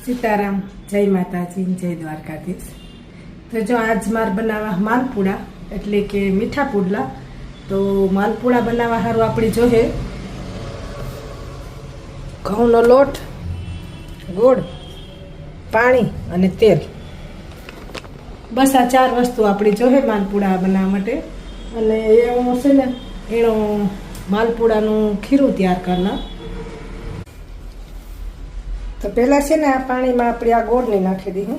सीताराम जय माताजी जय द्वारकाधीश। तो जो आज मार बनावा मालपुड़ा एटले के मीठा पुडला। तो मालपुड़ा बनावा हारू आपणी जो है घऊनो लोट, गोड़, पाणी अने तेल, बस आ चार वस्तु आपणी जो है मालपुड़ा बनावा माटे। अने एवं छे ने एनो मालपुड़ानुं खीરું तैयार करना। तो पहला से आ पानी में अपने आ गोड़ नहीं नाखी दी हूँ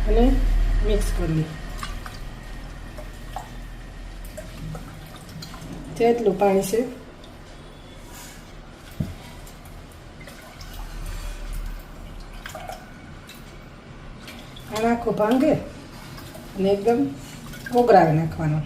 અને મિક્સ કરી લી। જેટલું પાણી છે આ નાખો ભાંગે અને એકદમ ઓગળાવી નાખવાનો।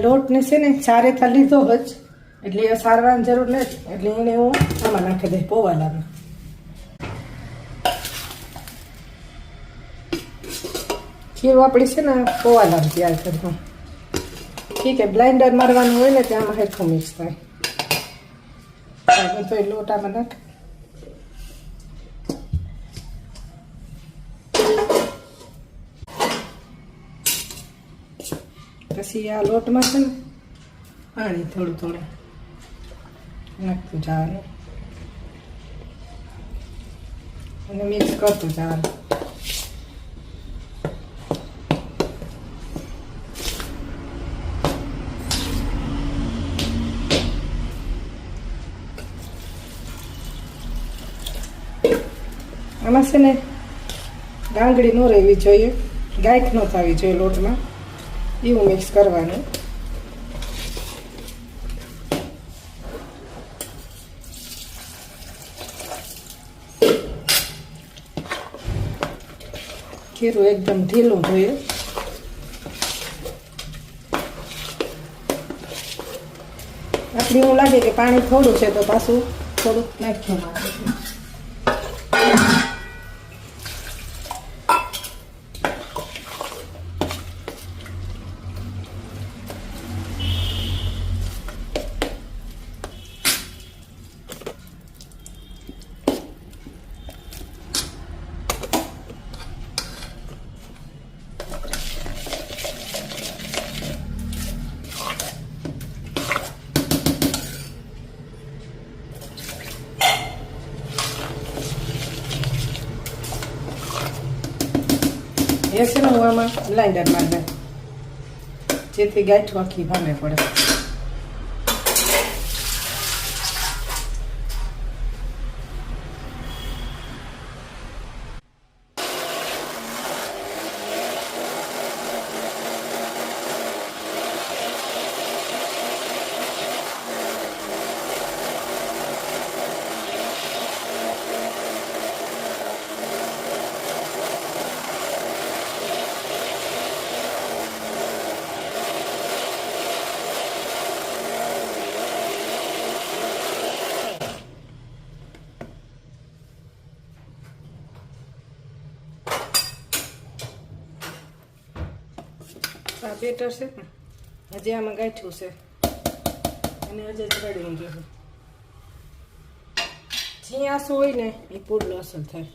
लोट ने से ने चारे था लीधो ज एटले सारवानी जरूर नहीं, एटले एने हूँ आमां नाखी दई पोवालामां। खीरू आपणी छे ने पोवालामां तैयार करवानुं। ठीक है, ब्लाइंडर मारवानुं होय ने त्यामां हेठुं मिक्स थाय। आ बधो लोट आमां नाख। पछी आ लोट में छे ने पाणी थोड़ुं थोड़ुं नाखतुं जवानुं अने मिक्स करतुं जवानुं। आमां छे ने गांगड़ी न रहेवी जोईए, गांठ न थवी जोईए लोट में, એવું મિક્સ કરવાનું। ખીરું એકદમ ઢીલું જોઈએ। આપણે એવું લાગે કે પાણી થોડું છે તો પાછું થોડુંક નાખ્યું। એ છે ને હું આમાં બ્લાઇન્ડર મારી દઉં જેથી ગાંઠ આખી ભાંગે પડે। આ બેટર છે ને હજી આમાં ગાંઠ્યું છે અને હજી જ રડી ગયું। જે આસું હોય ને એ પુડલો અસર થાય।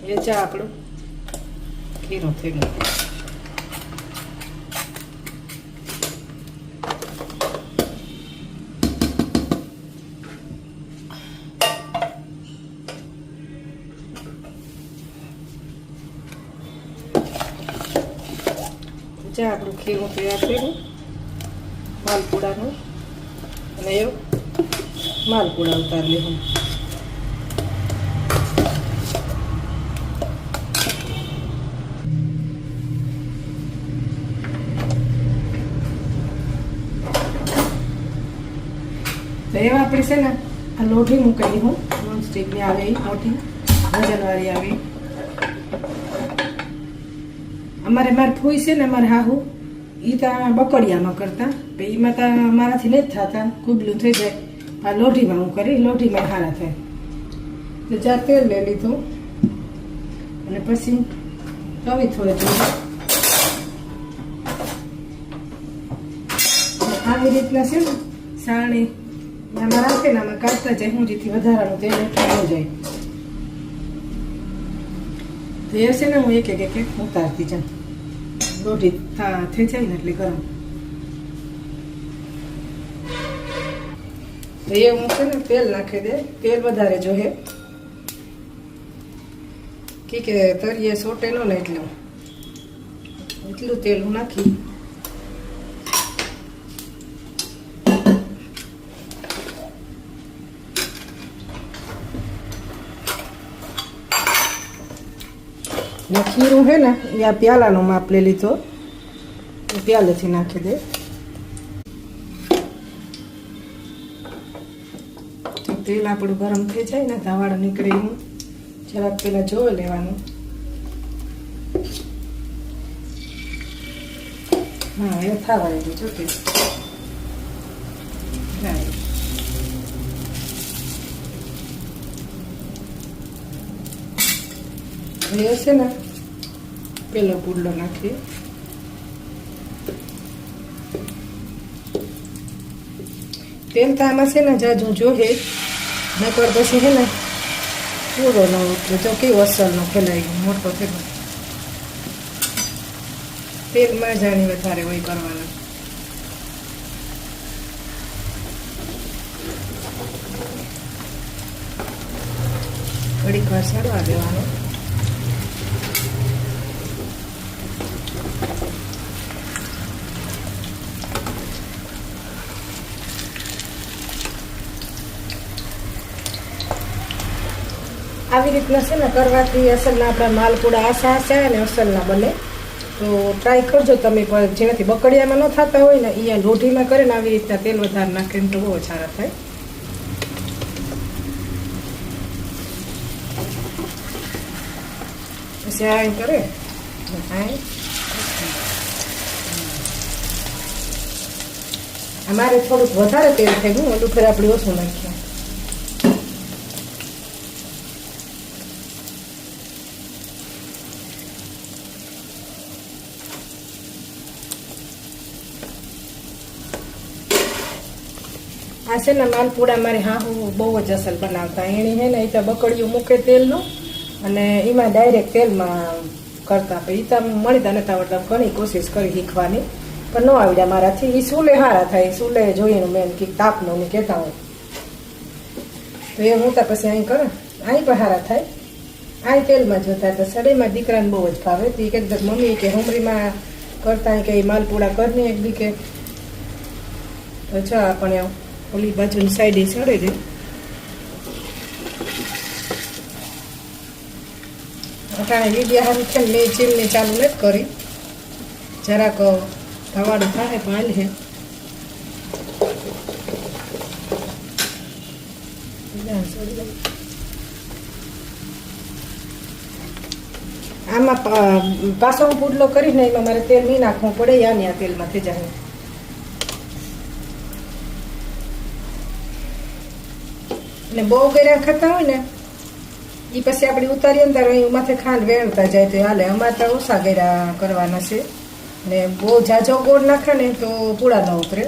એ ચા આપણું ખીરું થઈ ગયું। જા આપણું ખીરું તૈયાર કર્યું માલપુડાનું, અને એવું માલપુડા ઉતારી લેવું. તો એવા આપણે છે ને આ લોઢી મૂકી હું નોનસ્ટિકની આવે એ મોટી વજનવાળી આવી. મારે ફૂઈ છે ને અમારે હાહુ એ ત્યાં બકડિયામાં કરતા, એમાં તો મારાથી નહીં જ થતા, કુબલું થઈ જાય. આ લોઢીમાં હું કરી, લોઢીમાં સારા થાય. તો ચાર તેલ લઈ લીધું અને પછી તવી થોડી જોઈ આવી રીતના છે ને સાણી આમાં રાખે ને આમાં કાઢતા જાય, હું જેથી વધારાનું તેલ એટલું ન જાય. તો એ છે ને હું એક એક ઉતારતી જાઉં, લોઢી થઈ જાય ને એટલે ગરમ. તો એ હું છે ને તેલ નાખી દે, તેલ વધારે જોઈએ કે તરીએ સોટે નો ને એટલું તેલ હું નાખી. ને ખીરું છે ને એ આ પ્યાલાનો માપ લઈ લીધો, પ્યાલેથી નાખી દે. તેલ આપણું ગરમ થઈ જાય ને ધાવાળા નીકળે એનું જરાક પેલા જોઈ લેવાનું. હા એ થવા દે જો કે એ છે ને પેલો પુડલો નાખીએ. તેલ તો આમાં છે ને જાજુ જોહે, નકર પછી છે ને પૂરો ન ઉતરે. જો કેવું અસલનો ફેલાઈ ગયો મોટો થયો. તેલમાં જાણી વધારે હોય કરવાના. ઘડીક વાર સડવા દેવાનો. આવી રીતના છે ને કરવાથી અસલના આપણા માલપુડા આસા છે ને અસલના બને. તો ટ્રાય કરજો તમે, પણ જેનાથી બકડિયામાં ન થતા હોય ને એ લોઢીમાં કરે ને આવી રીતના તેલ વધારે નાખીને તો બહુ સારા થાય. પછી આ કરે અમારે થોડુંક વધારે તેલ થઈ ગયું, ઓલું ફેર આપણે ઓછું નાખ્યું. આ છે ને માલપુડા મારી હાહુ બહુ જ અસલ બનાવતા. એની હે ને એ તો બકડીયું મૂકે તેલનું અને એમાં ડાયરેક્ટ તેલમાં કરતા. એ તો મળીતા નતા આવડતા, ઘણી કોશિશ કરી શીખવાની પણ ન આવડ્યા મારાથી. એ સુલે સારા થાય, સુલે જોઈને મેન કે તાપનું ને કહેતા હોય તો એ હું તો પછી અહીં કરે, અહીં પણ સારા થાય. અહીં તેલમાં જોતા તો સડેમાં દીકરાને બહુ જ ભાવે. તો એ કહે મમ્મી કે હુમરીમાં કરતા કે માલપુડા કરીને એક દી કે તો ચા આપણે ઓલી બાજુની સાઈડે સડે દે. અટાણે વિડીયા હારું છે મેં ચીમને ચાલુ નથી કરી, જરાક ધવાડું થાય પણ હાલ છે. આમાં પાછો હું પુડલો કરીને એમાં મારે તેલ નહીં નાખવું પડે, યાની આ તેલમાં થઈ જાય. ને બહુ ગળ્યા ખાતા હોય ને એ પછી આપણે ઉતારીએ ને ત્યારે અહીં માથે ખાંડ વેણતા જાય તો હાલે. અમારે તો ઓછા ગળ્યા કરવાના છે ને બહુ જાજો ગોળ નાખે ને તો પૂળા ન ઉતરે.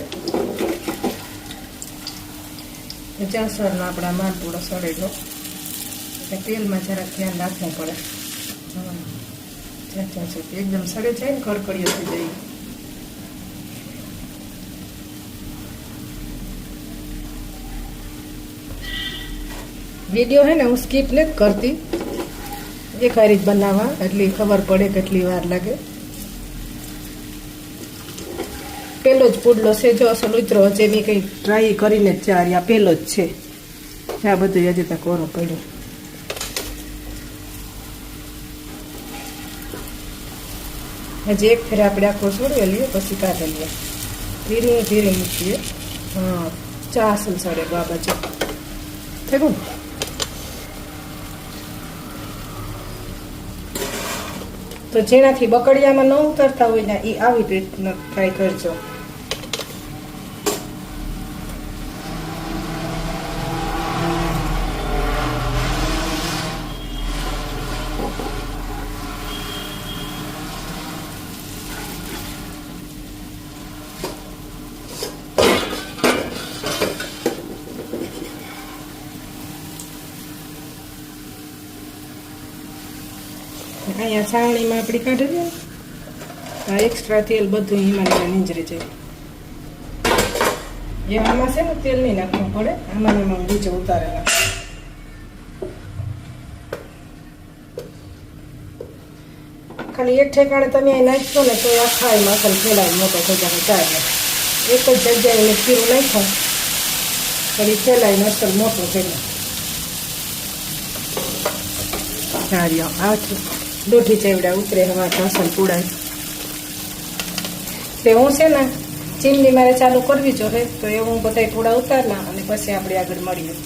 ચાસરનો આપણા માલપુડો સડેલો એટલે તેલમાં જરાક ધ્યાન રાખવું પડે. એકદમ સડે જાય ને કડકડીઓ થઈ જાય. વિડીયો હે ને હું સ્કીપ નથી કરતી, એક હારી જ બનાવવા એટલી ખબર પડે કેટલી વાર લાગે. પહેલો જ પુડલો છે. જો અસલ ઉતરો હજી મેં કંઈ ટ્રાય કરીને જ ચાર આ પહેલો જ છે. આ બધું હજી તક કોરો પડ્યો. હજી એક ફેર આપણે આખો છોડવી લઈએ પછી કાઢી લઈએ. ધીરે ધીરે મૂકીએ. હા, ચા સંસારે બાબા છે થયું. તો જેનાથી બકડિયામાં ન ઉતરતા હોય ને એ આવી રીતના ટ્રાય કરજો. અહીંયા છાવણીમાં આપણી કાઢી દે. આ એક્સ્ટ્રા તેલ બધું એમાં નીંજરી જાય. આમાં છે ને તેલ નહીં નાખવું પડે. આમાં નીચે ઉતારેલા ખાલી એક ઠેકાણે તમે અહીં નાખશો ને તો આખા એમાં અસલ ફેલાય મોટો થઈ જાય. ચાલે એક જ જગ્યાએ મેં ખીરું નાખો પણ એ ફેલાઈને અસલ મોટો થઈ જાય. આ દોઢી ચેવડા ઉતરે હવા અસલ પૂડાય. તે હું છે ને ચીમની મારે ચાલુ કરવી જોઈએ તો એ હું બધા પૂડા ઉતારના અને પછી આપણે આગળ મળીએ.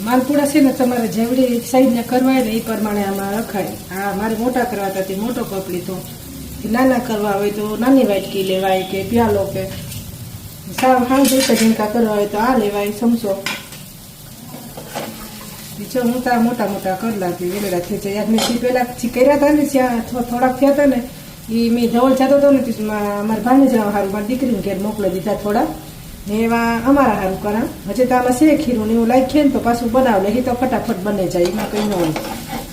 માલપુડા છે ને તમારે જેવડી સાઈઝના કરવા હોય ને એ પ્રમાણે આમાં રખાય. આ મારે મોટા કરવા હતા મોટો કપ લીધો. નાના કરવા હોય તો નાની વાટકી લેવાય કે પ્યાલો કે સાવ હાંજે ઝીણકા કરવા હોય તો આ લેવાય સમસો. જો હું તો મોટા મોટા કરલા હતી વેલડા થઈ જાય. યાદ મેં પેલા કર્યા હતા ને ત્યાં થોડાક થયા હતા ને એ મેં ધવલ જતો હતો ને મારા ભાઈને જવા સારું મારી દીકરીને ઘેર મોકલી દીધા થોડા ને એવા અમારા સારું કરા. હજી તો આમાં છે ખીરું ને એવું લાગીએ ને તો પાછું બનાવ લે એ તો ફટાફટ બને જાય. એમાં કંઈ ન હોય.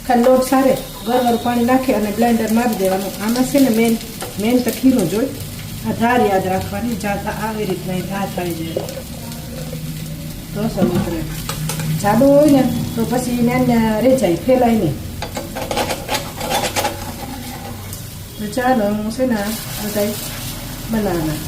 ખાલી લોટ સારે ગરમ પાણી નાખે અને બ્લેન્ડર મારી દેવાનું. આમાં છે ને મેન તો ખીરું જ હોય. આ ધાર યાદ રાખવાની. જાતા આવી રીતના ધાર થઈ જાય તો સમુદ્ર જાડું હોય ને તો પછી નાના રેચાય ફેલાય નહીં. તો ચાલો હું છે ને બધા બનાવવાના.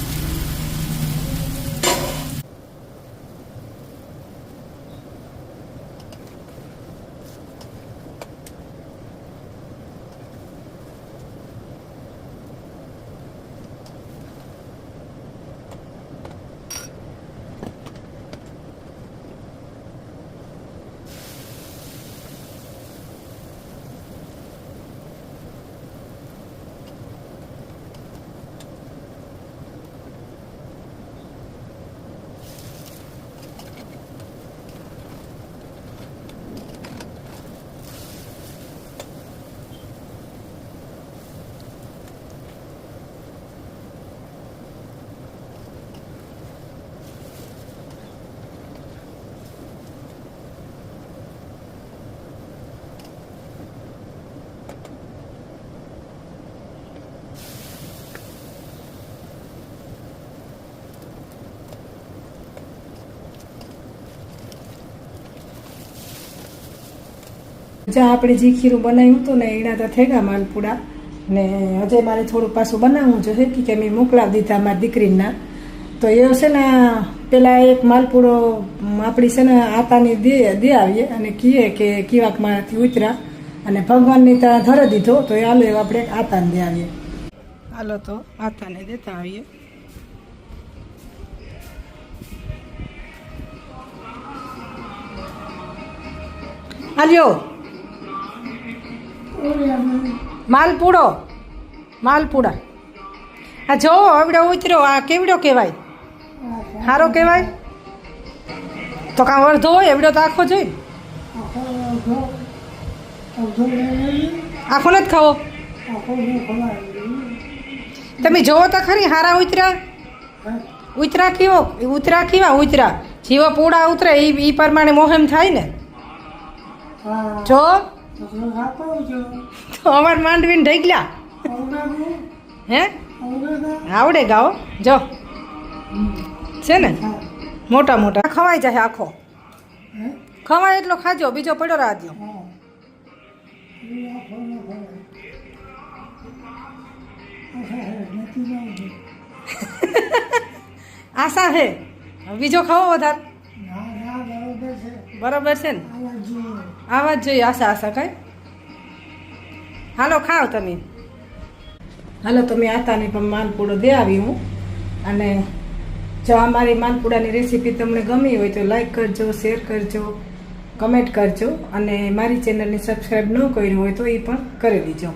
જ્યાં આપણે જે ખીરું બનાવ્યું હતું ને એના તો થઈ ગયા માલપુડા ને હજે મારે થોડું પાછું બનાવવું જોઈએ કે મેં મોકલાવી દીધા મારી દીકરીના. તો એ છે ને પેલા એક માલપુડો આપણી છે ને આતાની દે આવીએ અને કહીએ કે કીવાક મારાથી ઉતર્યા અને ભગવાનની ત્યાં ધરી દીધો તો એ હાલો આપણે આતાને દે આવીએ. હાલો તો આતાને દેતા આવીએ. હાલ્યો માલપુડા આ જો એવડો ઉતર્યો. આ કેવડો કહેવાય? સારો કહેવાય? તો કાં અડધો હોય એવડો તો આખો જોઈ. આખો નથી ખાવો? તમે જોવો તો ખરી હારા ઉતરા કેવા જીવો પૂડા ઉતરે એ પ્રમાણે મોહમ થાય ને. જો તો અમાર માંડવીને ઢગલ્યા હે આવડે ગાઓ જો છે ને મોટા મોટા ખવાઈ જાય. આખો ખવાય એટલો ખાજો, બીજો પડ્યો રાખજો. આશા હે બીજો ખાવો વધારે બરાબર છે ને? આવા જ જોઈએ આશા કઈ. હાલો ખાઓ તમે. હાલો તમે આતાની પણ માલપુડો દે આવી હું. અને જો અમારી માલપુડાની રેસીપી તમને ગમી હોય તો લાઈક કરજો, શેર કરજો, કમેન્ટ કરજો અને મારી ચેનલને સબસ્ક્રાઈબ ન કર્યું હોય તો એ પણ કરી દીજો.